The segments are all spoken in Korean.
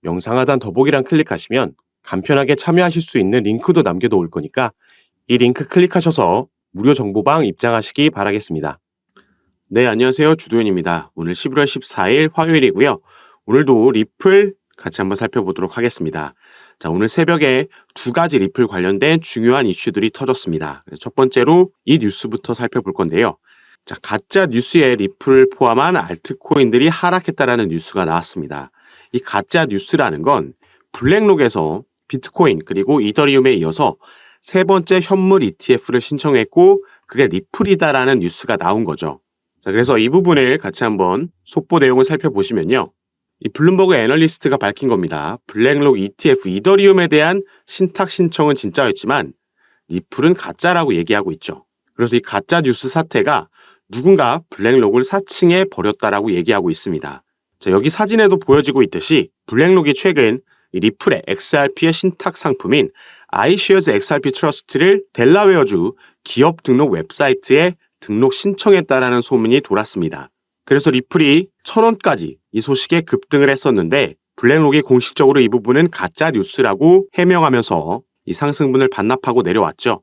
영상 하단 더보기란 클릭하시면 간편하게 참여하실 수 있는 링크도 남겨놓을 거니까 이 링크 클릭하셔서 무료 정보방 입장하시기 바라겠습니다. 네, 안녕하세요. 주도현입니다. 오늘 11월 14일 화요일이고요. 오늘도 리플 같이 한번 살펴보도록 하겠습니다. 자, 오늘 새벽에 두 가지 리플 관련된 중요한 이슈들이 터졌습니다. 첫 번째로 이 뉴스부터 살펴볼 건데요. 자, 가짜 뉴스에 리플을 포함한 알트코인들이 하락했다라는 뉴스가 나왔습니다. 이 가짜 뉴스라는 건 블랙록에서 비트코인 그리고 이더리움에 이어서 세 번째 현물 ETF를 신청했고 그게 리플이다라는 뉴스가 나온 거죠. 자, 그래서 이 부분을 같이 한번 속보 내용을 살펴보시면요. 이 블룸버그 애널리스트가 밝힌 겁니다. 블랙록 ETF 이더리움에 대한 신탁 신청은 진짜였지만 리플은 가짜라고 얘기하고 있죠. 그래서 이 가짜 뉴스 사태가 누군가 블랙록을 사칭해 버렸다라고 얘기하고 있습니다. 자, 여기 사진에도 보여지고 있듯이 블랙록이 최근 이 리플의 XRP의 신탁 상품인 iShares XRP 트러스트를 델라웨어주 기업 등록 웹사이트에 등록 신청했다라는 소문이 돌았습니다. 그래서 리플이 1,000원까지 이 소식에 급등을 했었는데 블랙록이 공식적으로 이 부분은 가짜 뉴스라고 해명하면서 이 상승분을 반납하고 내려왔죠.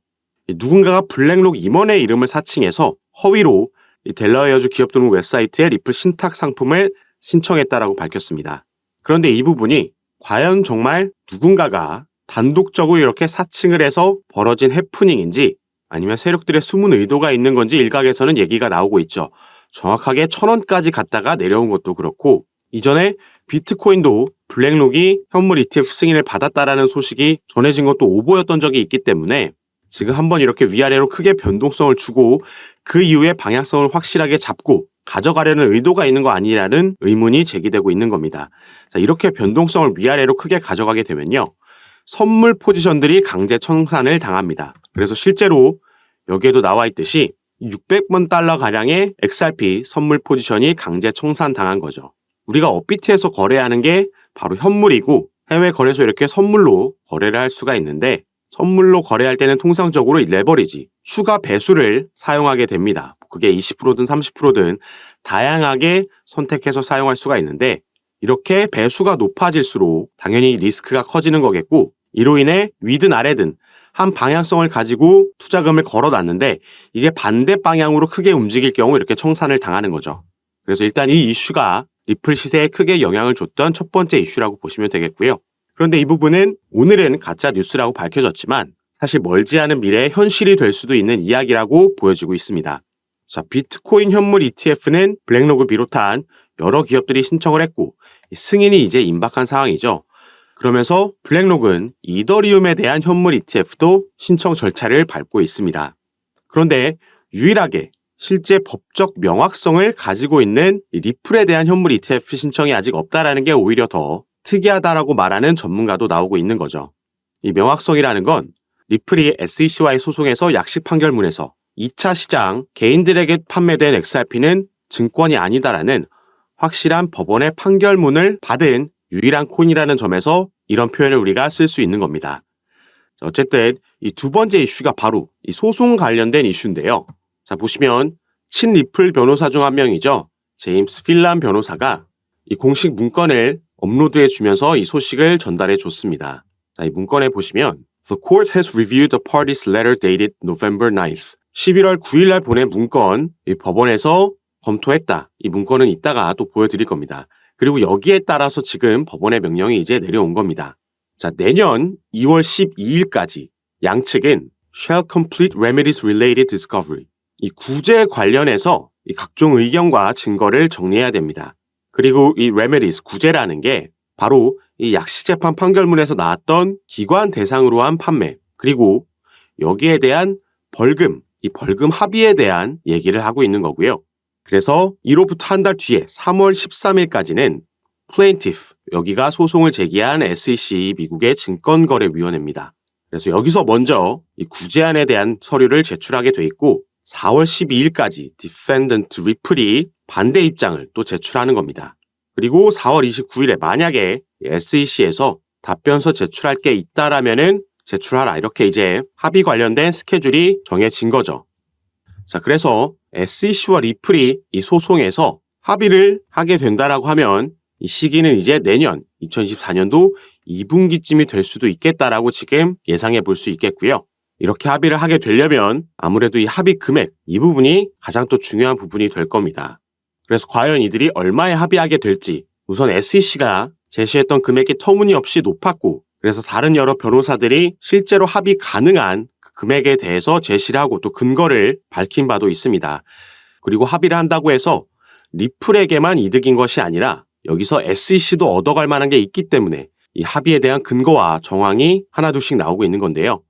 누군가가 블랙록 임원의 이름을 사칭해서 허위로 이 델라웨어주 기업 등록 웹사이트에 리플 신탁 상품을 신청했다라고 밝혔습니다. 그런데 이 부분이 과연 정말 누군가가 단독적으로 이렇게 사칭을 해서 벌어진 해프닝인지 아니면 세력들의 숨은 의도가 있는 건지 일각에서는 얘기가 나오고 있죠. 정확하게 1,000원까지 갔다가 내려온 것도 그렇고 이전에 비트코인도 블랙록이 현물 ETF 승인을 받았다라는 소식이 전해진 것도 오보였던 적이 있기 때문에 지금 한번 이렇게 위아래로 크게 변동성을 주고 그 이후에 방향성을 확실하게 잡고 가져가려는 의도가 있는 거 아니라는 의문이 제기되고 있는 겁니다. 자, 이렇게 변동성을 위아래로 크게 가져가게 되면요. 선물 포지션들이 강제 청산을 당합니다. 그래서 실제로 여기에도 나와 있듯이 600만 달러 가량의 XRP 선물 포지션이 강제 청산 당한 거죠. 우리가 업비트에서 거래하는 게 바로 현물이고 해외 거래소 이렇게 선물로 거래를 할 수가 있는데 선물로 거래할 때는 통상적으로 이 레버리지, 추가 배수를 사용하게 됩니다. 그게 20%든 30%든 다양하게 선택해서 사용할 수가 있는데 이렇게 배수가 높아질수록 당연히 리스크가 커지는 거겠고 이로 인해 위든 아래든 한 방향성을 가지고 투자금을 걸어놨는데 이게 반대 방향으로 크게 움직일 경우 이렇게 청산을 당하는 거죠. 그래서 일단 이 이슈가 리플 시세에 크게 영향을 줬던 첫 번째 이슈라고 보시면 되겠고요. 그런데 이 부분은 오늘은 가짜 뉴스라고 밝혀졌지만 사실 멀지 않은 미래에 현실이 될 수도 있는 이야기라고 보여지고 있습니다. 자, 비트코인 현물 ETF는 블랙록을 비롯한 여러 기업들이 신청을 했고 승인이 이제 임박한 상황이죠. 그러면서 블랙록은 이더리움에 대한 현물 ETF도 신청 절차를 밟고 있습니다. 그런데 유일하게 실제 법적 명확성을 가지고 있는 리플에 대한 현물 ETF 신청이 아직 없다라는 게 오히려 더 특이하다라고 말하는 전문가도 나오고 있는 거죠. 이 명확성이라는 건 리플이 SEC와의 소송에서 약식 판결문에서 2차 시장 개인들에게 판매된 XRP는 증권이 아니다라는 확실한 법원의 판결문을 받은 유일한 코인이라는 점에서 이런 표현을 우리가 쓸 수 있는 겁니다. 어쨌든 이 두 번째 이슈가 바로 이 소송 관련된 이슈인데요. 자, 보시면 친리플 변호사 중 한 명이죠. 제임스 필란 변호사가 이 공식 문건을 업로드해 주면서 이 소식을 전달해 줬습니다. 자, 이 문건에 보시면 The court has reviewed the party's letter dated November 9th. 11월 9일 날 보낸 문건, 이 법원에서 검토했다. 이 문건은 이따가 또 보여드릴 겁니다. 그리고 여기에 따라서 지금 법원의 명령이 이제 내려온 겁니다. 자, 내년 2월 12일까지 양측은 shall complete remedies related discovery. 이 구제 관련해서 이 각종 의견과 증거를 정리해야 됩니다. 그리고 이 remedies, 구제라는 게 바로 이 약식재판 판결문에서 나왔던 기관 대상으로 한 판매, 그리고 여기에 대한 벌금, 이 벌금 합의에 대한 얘기를 하고 있는 거고요. 그래서 이로부터 한 달 뒤에 3월 13일까지는 plaintiff, 여기가 소송을 제기한 SEC 미국의 증권거래위원회입니다. 그래서 여기서 먼저 이 구제안에 대한 서류를 제출하게 돼 있고 4월 12일까지 defendant 리플이 반대 입장을 또 제출하는 겁니다. 그리고 4월 29일에 만약에 SEC에서 답변서 제출할 게 있다라면은 제출하라, 이렇게 이제 합의 관련된 스케줄이 정해진 거죠. 자, 그래서 SEC와 리플이 이 소송에서 합의를 하게 된다라고 하면 이 시기는 이제 내년 2024년도 2분기쯤이 될 수도 있겠다라고 지금 예상해 볼 수 있겠고요. 이렇게 합의를 하게 되려면 아무래도 이 합의 금액, 이 부분이 가장 또 중요한 부분이 될 겁니다. 그래서 과연 이들이 얼마에 합의하게 될지, 우선 SEC가 제시했던 금액이 터무니없이 높았고, 그래서 다른 여러 변호사들이 실제로 합의 가능한 그 금액에 대해서 제시를 하고 또 근거를 밝힌 바도 있습니다. 그리고 합의를 한다고 해서 리플에게만 이득인 것이 아니라 여기서 SEC도 얻어갈 만한 게 있기 때문에 이 합의에 대한 근거와 정황이 하나둘씩 나오고 있는 건데요.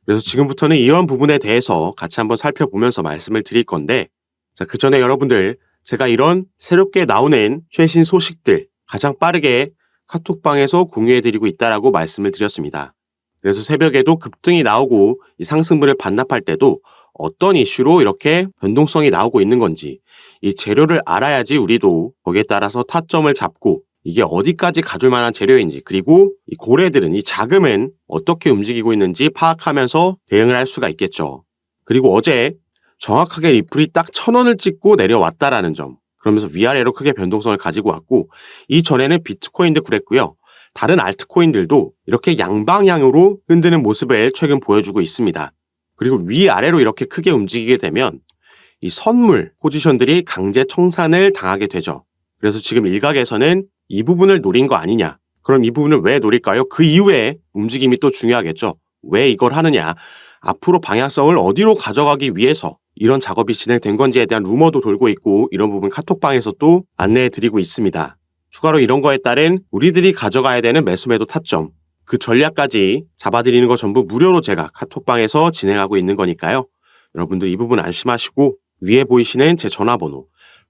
그래서 지금부터는 이런 부분에 대해서 같이 한번 살펴보면서 말씀을 드릴 건데, 자, 그 전에 여러분들, 제가 이런 새롭게 나오는 최신 소식들 가장 빠르게 카톡방에서 공유해드리고 있다라고 말씀을 드렸습니다. 그래서 새벽에도 급등이 나오고 이 상승분을 반납할 때도 어떤 이슈로 이렇게 변동성이 나오고 있는 건지, 이 재료를 알아야지 우리도 거기에 따라서 타점을 잡고 이게 어디까지 가줄 만한 재료인지, 그리고 이 고래들은, 이 자금은 어떻게 움직이고 있는지 파악하면서 대응을 할 수가 있겠죠. 그리고 어제 정확하게 리플이 딱 1,000원을 찍고 내려왔다라는 점, 그러면서 위아래로 크게 변동성을 가지고 왔고, 이전에는 비트코인도 그랬고요. 다른 알트코인들도 이렇게 양방향으로 흔드는 모습을 최근 보여주고 있습니다. 그리고 위아래로 이렇게 크게 움직이게 되면 이 선물 포지션들이 강제 청산을 당하게 되죠. 그래서 지금 일각에서는 이 부분을 노린 거 아니냐. 그럼 이 부분을 왜 노릴까요? 그 이후에 움직임이 또 중요하겠죠. 왜 이걸 하느냐. 앞으로 방향성을 어디로 가져가기 위해서 이런 작업이 진행된 건지에 대한 루머도 돌고 있고, 이런 부분 카톡방에서 또 안내해 드리고 있습니다. 추가로 이런 거에 따른 우리들이 가져가야 되는 매수매도 타점, 그 전략까지 잡아드리는 거 전부 무료로 제가 카톡방에서 진행하고 있는 거니까요. 여러분들 이 부분 안심하시고 위에 보이시는 제 전화번호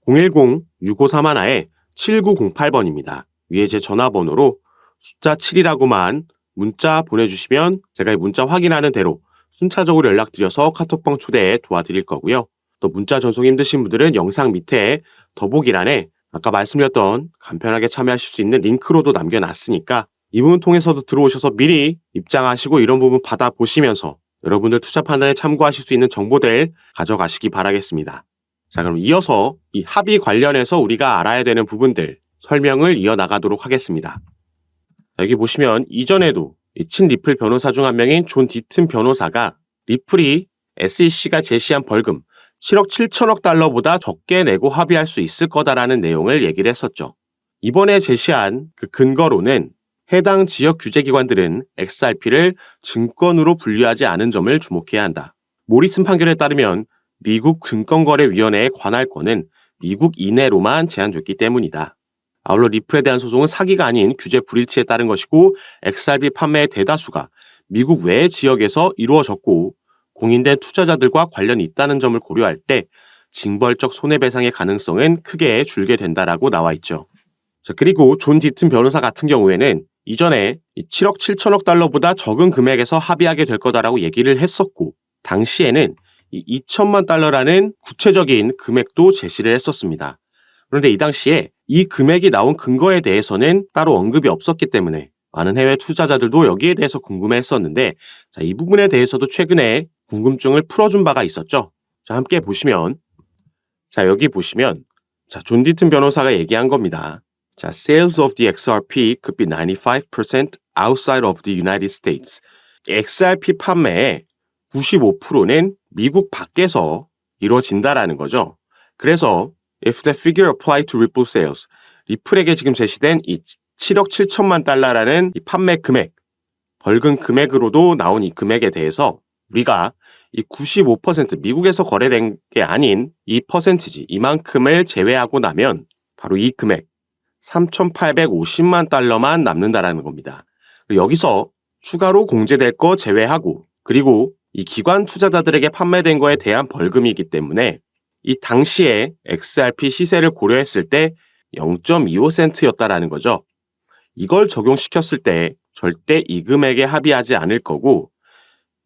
010-6531-7908번입니다. 위에 제 전화번호로 숫자 7이라고만 문자 보내주시면 제가 이 문자 확인하는 대로 순차적으로 연락드려서 카톡방 초대에 도와드릴 거고요. 또 문자 전송 힘드신 분들은 영상 밑에 더보기란에 아까 말씀드렸던 간편하게 참여하실 수 있는 링크로도 남겨놨으니까 이 부분 통해서도 들어오셔서 미리 입장하시고 이런 부분 받아보시면서 여러분들 투자 판단에 참고하실 수 있는 정보들 가져가시기 바라겠습니다. 자, 그럼 이어서 이 합의 관련해서 우리가 알아야 되는 부분들 설명을 이어나가도록 하겠습니다. 여기 보시면 이전에도 이 친리플 변호사 중 한 명인 존 디튼 변호사가 리플이 SEC가 제시한 벌금 7억 7천억 달러보다 적게 내고 합의할 수 있을 거다라는 내용을 얘기를 했었죠. 이번에 제시한 그 근거로는 해당 지역 규제기관들은 XRP를 증권으로 분류하지 않은 점을 주목해야 한다. 모리슨 판결에 따르면 미국 증권거래위원회의 관할권은 미국 이내로만 제한됐기 때문이다. 아울러 리플에 대한 소송은 사기가 아닌 규제 불일치에 따른 것이고, XRP 판매의 대다수가 미국 외 지역에서 이루어졌고 공인된 투자자들과 관련이 있다는 점을 고려할 때 징벌적 손해배상의 가능성은 크게 줄게 된다라고 나와 있죠. 자, 그리고 존 디튼 변호사 같은 경우에는 이전에 7억 7천억 달러보다 적은 금액에서 합의하게 될 거다라고 얘기를 했었고, 당시에는 2천만 달러라는 구체적인 금액도 제시를 했었습니다. 그런데 이 당시에 이 금액이 나온 근거에 대해서는 따로 언급이 없었기 때문에 많은 해외 투자자들도 여기에 대해서 궁금해했었는데, 자, 이 부분에 대해서도 최근에 궁금증을 풀어준 바가 있었죠. 자, 함께 보시면, 자, 여기 보시면, 자, 존 디튼 변호사가 얘기한 겁니다. 자, sales of the XRP could be 95% outside of the United States. XRP 판매의 95%는 미국 밖에서 이루어진다라는 거죠. 그래서 if the figure applied to Ripple sales, 리플에게 지금 제시된 이 7억 7천만 달러라는 이 판매 금액, 벌금 금액으로도 나온 이 금액에 대해서 우리가 이 95% 미국에서 거래된 게 아닌 이 퍼센티지, 이만큼을 제외하고 나면 바로 이 금액 3,850만 달러만 남는다라는 겁니다. 여기서 추가로 공제될 거 제외하고, 그리고 이 기관 투자자들에게 판매된 거에 대한 벌금이기 때문에 이 당시에 XRP 시세를 고려했을 때 0.25센트였다라는 거죠. 이걸 적용시켰을 때 절대 이 금액에 합의하지 않을 거고,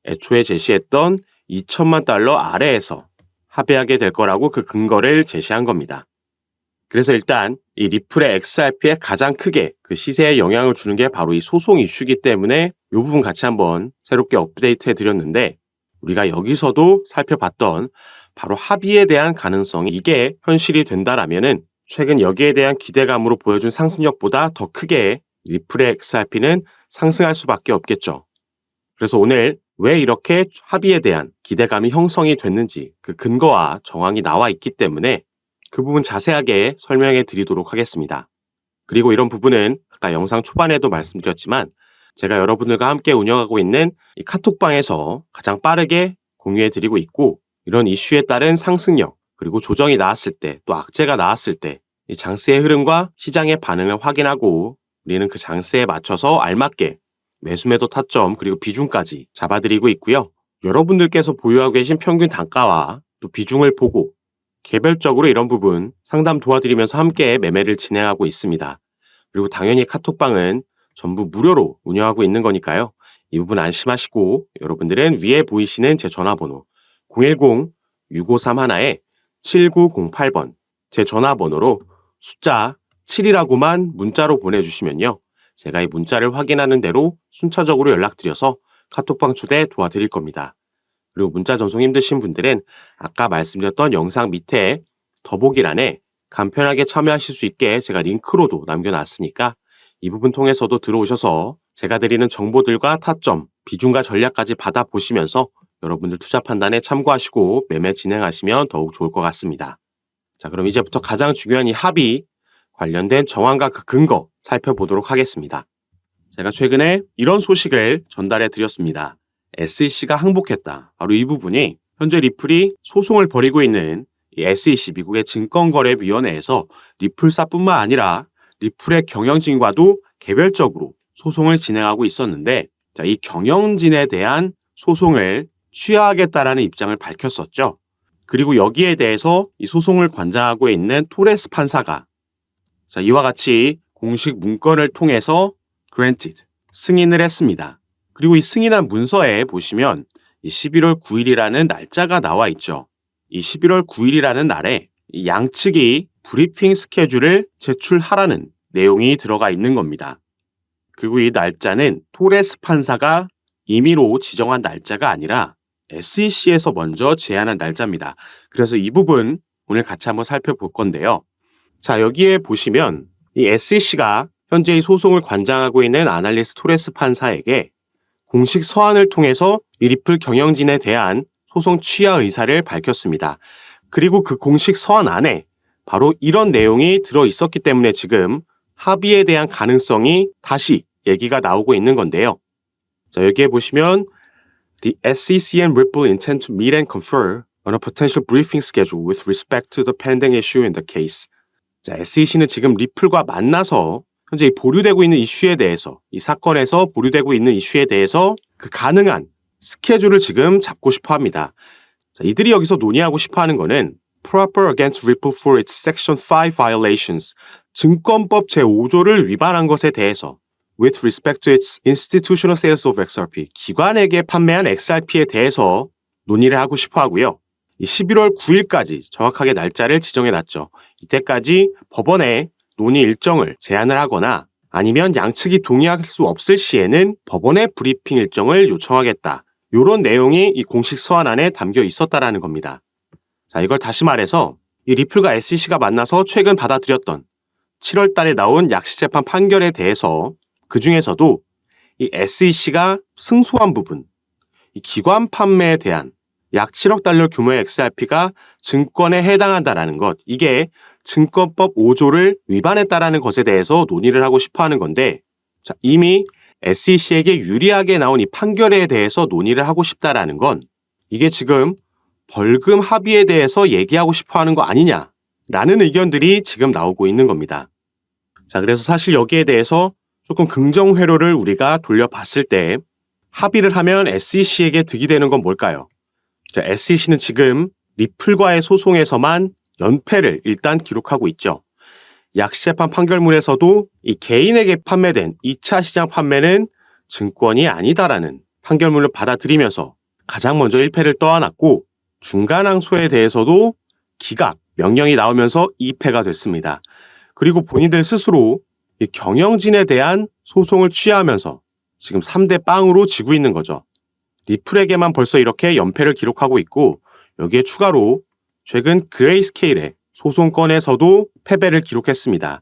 애초에 제시했던 2천만 달러 아래에서 합의하게 될 거라고 그 근거를 제시한 겁니다. 그래서 일단 이 리플의 XRP에 가장 크게 그 시세에 영향을 주는 게 바로 이 소송 이슈이기 때문에 이 부분 같이 한번 새롭게 업데이트 해드렸는데, 우리가 여기서도 살펴봤던 바로 합의에 대한 가능성이 이게 현실이 된다라면은 최근 여기에 대한 기대감으로 보여준 상승력보다 더 크게 리플의 XRP는 상승할 수밖에 없겠죠. 그래서 오늘 왜 이렇게 합의에 대한 기대감이 형성이 됐는지 그 근거와 정황이 나와 있기 때문에 그 부분 자세하게 설명해 드리도록 하겠습니다. 그리고 이런 부분은 아까 영상 초반에도 말씀드렸지만 제가 여러분들과 함께 운영하고 있는 이 카톡방에서 가장 빠르게 공유해 드리고 있고, 이런 이슈에 따른 상승력 그리고 조정이 나왔을 때 또 악재가 나왔을 때 이 장세의 흐름과 시장의 반응을 확인하고 우리는 그 장세에 맞춰서 알맞게 매수매도 타점 그리고 비중까지 잡아드리고 있고요. 여러분들께서 보유하고 계신 평균 단가와 또 비중을 보고 개별적으로 이런 부분 상담 도와드리면서 함께 매매를 진행하고 있습니다. 그리고 당연히 카톡방은 전부 무료로 운영하고 있는 거니까요. 이 부분 안심하시고 여러분들은 위에 보이시는 제 전화번호 010-6531-7908번 제 전화번호로 숫자 7이라고만 문자로 보내주시면요. 제가 이 문자를 확인하는 대로 순차적으로 연락드려서 카톡방 초대 도와드릴 겁니다. 그리고 문자 전송 힘드신 분들은 아까 말씀드렸던 영상 밑에 더보기란에 간편하게 참여하실 수 있게 제가 링크로도 남겨놨으니까 이 부분 통해서도 들어오셔서 제가 드리는 정보들과 타점, 비중과 전략까지 받아보시면서 여러분들 투자 판단에 참고하시고 매매 진행하시면 더욱 좋을 것 같습니다. 자, 그럼 이제부터 가장 중요한 이 합의 관련된 정황과 그 근거 살펴보도록 하겠습니다. 제가 최근에 이런 소식을 전달해 드렸습니다. SEC가 항복했다. 바로 이 부분이 현재 리플이 소송을 벌이고 있는 이 SEC 미국의 증권거래위원회에서 리플사뿐만 아니라 리플의 경영진과도 개별적으로 소송을 진행하고 있었는데, 자, 이 경영진에 대한 소송을 취하하겠다라는 입장을 밝혔었죠. 그리고 여기에 대해서 이 소송을 관장하고 있는 토레스 판사가 자, 이와 같이 공식 문건을 통해서 granted, 승인을 했습니다. 그리고 이 승인한 문서에 보시면 이 11월 9일이라는 날짜가 나와 있죠. 이 11월 9일이라는 날에 이 양측이 브리핑 스케줄을 제출하라는 내용이 들어가 있는 겁니다. 그리고 이 날짜는 토레스 판사가 임의로 지정한 날짜가 아니라 SEC에서 먼저 제안한 날짜입니다. 그래서 이 부분 오늘 같이 한번 살펴볼 건데요. 자, 여기에 보시면 이 SEC가 현재 이 소송을 관장하고 있는 아날리스 토레스 판사에게 공식 서한을 통해서 이 리플 경영진에 대한 소송 취하 의사를 밝혔습니다. 그리고 그 공식 서한 안에 바로 이런 내용이 들어 있었기 때문에 지금 합의에 대한 가능성이 다시 얘기가 나오고 있는 건데요. 자, 여기에 보시면 The SEC and Ripple intend to meet and confer on a potential briefing schedule with respect to the pending issue in the case. 자, SEC는 지금 리플과 만나서 현재 이 보류되고 있는 이슈에 대해서, 이 사건에서 보류되고 있는 이슈에 대해서 그 가능한 스케줄을 지금 잡고 싶어 합니다. 자, 이들이 여기서 논의하고 싶어 하는 거는 Proper against Ripple for its Section 5 violations, 증권법 제5조를 위반한 것에 대해서 with respect to its institutional sales of XRP, 기관에게 판매한 XRP에 대해서 논의를 하고 싶어 하고요. 이 11월 9일까지 정확하게 날짜를 지정해 놨죠. 이때까지 법원에 논의 일정을 제안을 하거나 아니면 양측이 동의할 수 없을 시에는 법원의 브리핑 일정을 요청하겠다. 이런 내용이 이 공식 서한 안에 담겨 있었다라는 겁니다. 자, 이걸 다시 말해서 이 리플과 SEC가 만나서 최근 받아들였던 7월 달에 나온 약식재판 판결에 대해서 그 중에서도 이 SEC가 승소한 부분, 이 기관 판매에 대한 약 7억 달러 규모의 XRP가 증권에 해당한다라는 것, 이게 증권법 5조를 위반했다라는 것에 대해서 논의를 하고 싶어 하는 건데, 자, 이미 SEC에게 유리하게 나온 이 판결에 대해서 논의를 하고 싶다라는 건 이게 지금 벌금 합의에 대해서 얘기하고 싶어 하는 거 아니냐라는 의견들이 지금 나오고 있는 겁니다. 자, 그래서 사실 여기에 대해서 조금 긍정 회로를 우리가 돌려봤을 때 합의를 하면 SEC에게 득이 되는 건 뭘까요? 자, SEC는 지금 리플과의 소송에서만 연패를 일단 기록하고 있죠. 약식재판 판결문에서도 이 개인에게 판매된 2차 시장 판매는 증권이 아니다라는 판결문을 받아들이면서 가장 먼저 1패를 떠안았고, 중간 항소에 대해서도 기각, 명령이 나오면서 2패가 됐습니다. 그리고 본인들 스스로 이 경영진에 대한 소송을 취하하면서 지금 3대 0으로 지고 있는 거죠. 리플에게만 벌써 이렇게 연패를 기록하고 있고, 여기에 추가로 최근 그레이스케일의 소송건에서도 패배를 기록했습니다.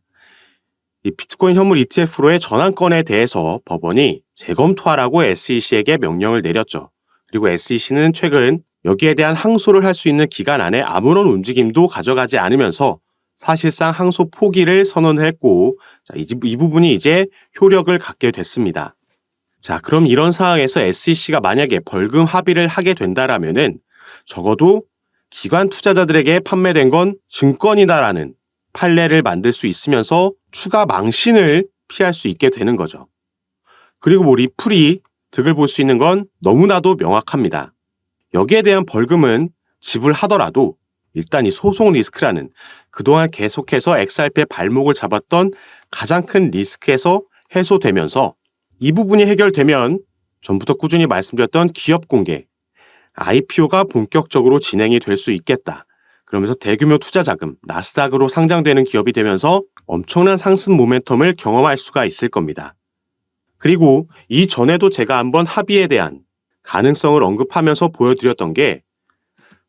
이 비트코인 현물 ETF로의 전환권에 대해서 법원이 재검토하라고 SEC에게 명령을 내렸죠. 그리고 SEC는 최근 여기에 대한 항소를 할 수 있는 기간 안에 아무런 움직임도 가져가지 않으면서 사실상 항소 포기를 선언했고, 이 부분이 이제 효력을 갖게 됐습니다. 자, 그럼 이런 상황에서 SEC가 만약에 벌금 합의를 하게 된다라면은 적어도 기관 투자자들에게 판매된 건 증권이다라는 판례를 만들 수 있으면서 추가 망신을 피할 수 있게 되는 거죠. 그리고 리플이 득을 볼 수 있는 건 너무나도 명확합니다. 여기에 대한 벌금은 지불하더라도 일단 이 소송 리스크라는 그동안 계속해서 XRP의 발목을 잡았던 가장 큰 리스크에서 해소되면서 이 부분이 해결되면 전부터 꾸준히 말씀드렸던 기업 공개, IPO가 본격적으로 진행이 될 수 있겠다. 그러면서 대규모 투자 자금, 나스닥으로 상장되는 기업이 되면서 엄청난 상승 모멘텀을 경험할 수가 있을 겁니다. 그리고 이전에도 제가 한번 합의에 대한 가능성을 언급하면서 보여드렸던 게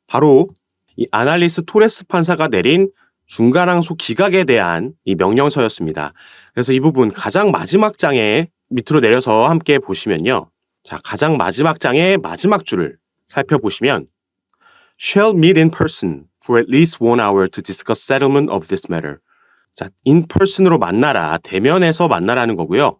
바로 이 아날리스 토레스 판사가 내린 중간항소 기각에 대한 이 명령서였습니다. 그래서 이 부분 가장 마지막 장에 밑으로 내려서 함께 보시면요. 자, 가장 마지막 장의 마지막 줄을 살펴보시면 shall meet in person for at least 1 hour to discuss settlement of this matter. 자, in person으로 만나라, 대면에서 만나라는 거고요.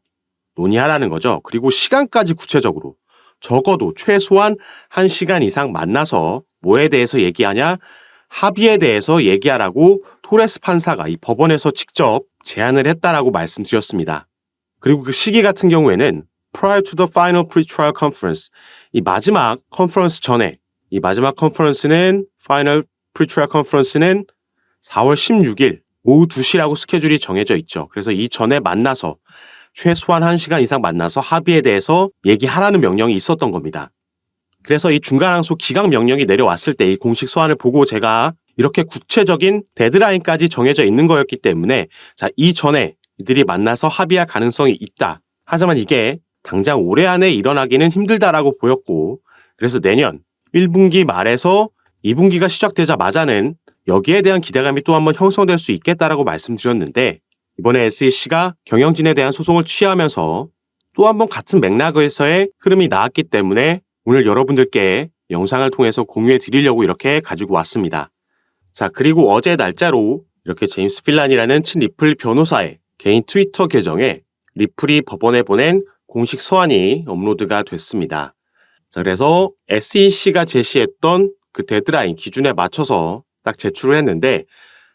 논의하라는 거죠. 그리고 시간까지 구체적으로 적어도 최소한 1시간 이상 만나서 뭐에 대해서 얘기하냐? 합의에 대해서 얘기하라고 토레스 판사가 이 법원에서 직접 제안을 했다라고 말씀드렸습니다. 그리고 그 시기 같은 경우에는 prior to the final pre-trial conference, 이 마지막 컨퍼런스 전에, 이 마지막 컨퍼런스는 final pre-trial conference는 4월 16일 오후 2시라고 스케줄이 정해져 있죠. 그래서 이 전에 만나서 최소한 1시간 이상 만나서 합의에 대해서 얘기하라는 명령이 있었던 겁니다. 그래서 이 중간항소 기각 명령이 내려왔을 때 이 공식 서한을 보고 제가 이렇게 구체적인 데드라인까지 정해져 있는 거였기 때문에 자, 이전에 이들이 만나서 합의할 가능성이 있다. 하지만 이게 당장 올해 안에 일어나기는 힘들다라고 보였고 그래서 내년 1분기 말에서 2분기가 시작되자마자는 여기에 대한 기대감이 또 한번 형성될 수 있겠다라고 말씀드렸는데 이번에 SEC가 경영진에 대한 소송을 취하면서 또 한번 같은 맥락에서의 흐름이 나왔기 때문에 오늘 여러분들께 영상을 통해서 공유해 드리려고 이렇게 가지고 왔습니다. 자, 그리고 어제 날짜로 이렇게 제임스 필란이라는 친리플 변호사의 개인 트위터 계정에 리플이 법원에 보낸 공식 서한이 업로드가 됐습니다. 자, 그래서 SEC가 제시했던 그 데드라인 기준에 맞춰서 딱 제출을 했는데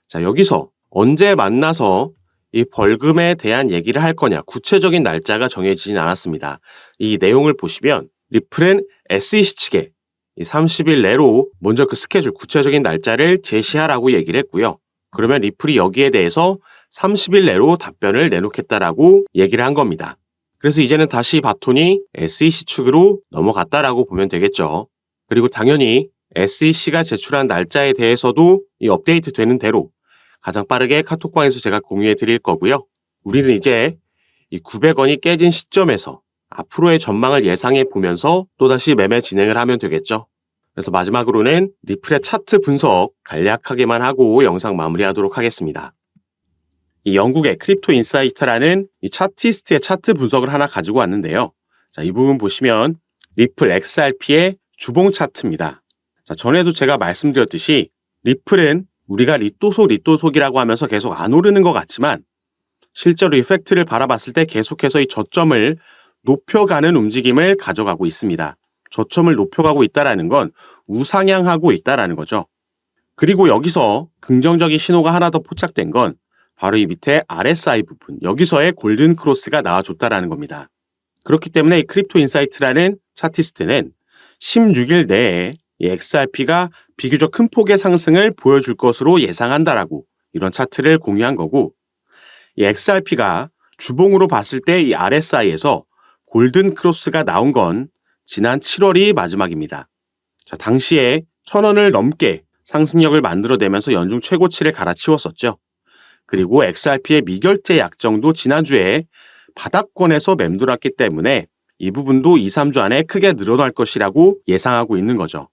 자, 여기서 언제 만나서 이 벌금에 대한 얘기를 할 거냐 구체적인 날짜가 정해지진 않았습니다. 이 내용을 보시면 리플은 SEC 측에 이 30일 내로 먼저 그 스케줄 구체적인 날짜를 제시하라고 얘기를 했고요. 그러면 리플이 여기에 대해서 30일 내로 답변을 내놓겠다라고 얘기를 한 겁니다. 그래서 이제는 다시 바톤이 SEC 측으로 넘어갔다라고 보면 되겠죠. 그리고 당연히 SEC가 제출한 날짜에 대해서도 이 업데이트 되는 대로 가장 빠르게 카톡방에서 제가 공유해 드릴 거고요. 우리는 이제 이 900원이 깨진 시점에서 앞으로의 전망을 예상해 보면서 또다시 매매 진행을 하면 되겠죠. 그래서 마지막으로는 리플의 차트 분석 간략하게만 하고 영상 마무리하도록 하겠습니다. 이 영국의 크립토 인사이트라는 이 차티스트의 차트 분석을 하나 가지고 왔는데요. 자, 이 부분 보시면 리플 XRP의 주봉 차트입니다. 자, 전에도 제가 말씀드렸듯이 리플은 우리가 리또속이라고 하면서 계속 안 오르는 것 같지만 실제로 이 팩트를 바라봤을 때 계속해서 이 저점을 높여가는 움직임을 가져가고 있습니다. 저점을 높여가고 있다는 건 우상향하고 있다는 거죠. 그리고 여기서 긍정적인 신호가 하나 더 포착된 건 바로 이 밑에 RSI 부분, 여기서의 골든 크로스가 나와줬다는 겁니다. 그렇기 때문에 이 크립토 인사이트라는 차티스트는 16일 내에 이 XRP가 비교적 큰 폭의 상승을 보여줄 것으로 예상한다라고 이런 차트를 공유한 거고 이 XRP가 주봉으로 봤을 때 이 RSI에서 골든 크로스가 나온 건 지난 7월이 마지막입니다. 자, 당시에 1,000원을 넘게 상승력을 만들어내면서 연중 최고치를 갈아치웠었죠. 그리고 XRP의 미결제 약정도 지난주에 바닥권에서 맴돌았기 때문에 이 부분도 2, 3주 안에 크게 늘어날 것이라고 예상하고 있는 거죠.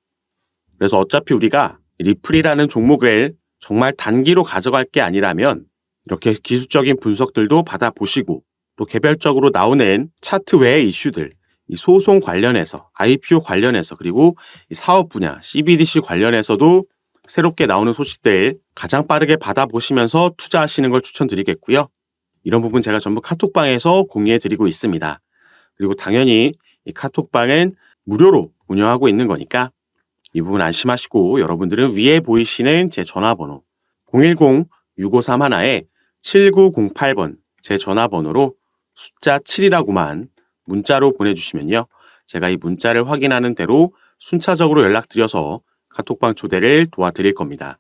그래서 어차피 우리가 리플이라는 종목을 정말 단기로 가져갈 게 아니라면 이렇게 기술적인 분석들도 받아보시고 또 개별적으로 나오는 차트 외의 이슈들, 이 소송 관련해서, IPO 관련해서 그리고 이 사업 분야, CBDC 관련해서도 새롭게 나오는 소식들 가장 빠르게 받아보시면서 투자하시는 걸 추천드리겠고요. 이런 부분 제가 전부 카톡방에서 공유해드리고 있습니다. 그리고 당연히 이 카톡방은 무료로 운영하고 있는 거니까 이 부분 안심하시고 여러분들은 위에 보이시는 제 전화번호 010-6531-7908번 제 전화번호로 숫자 7이라고만 문자로 보내주시면요. 제가 이 문자를 확인하는 대로 순차적으로 연락드려서 카톡방 초대를 도와드릴 겁니다.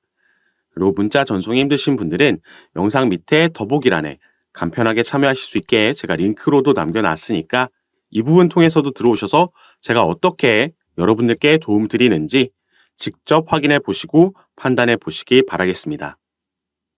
그리고 문자 전송이 힘드신 분들은 영상 밑에 더보기란에 간편하게 참여하실 수 있게 제가 링크로도 남겨놨으니까 이 부분 통해서도 들어오셔서 제가 어떻게 여러분들께 도움 드리는지 직접 확인해 보시고 판단해 보시기 바라겠습니다.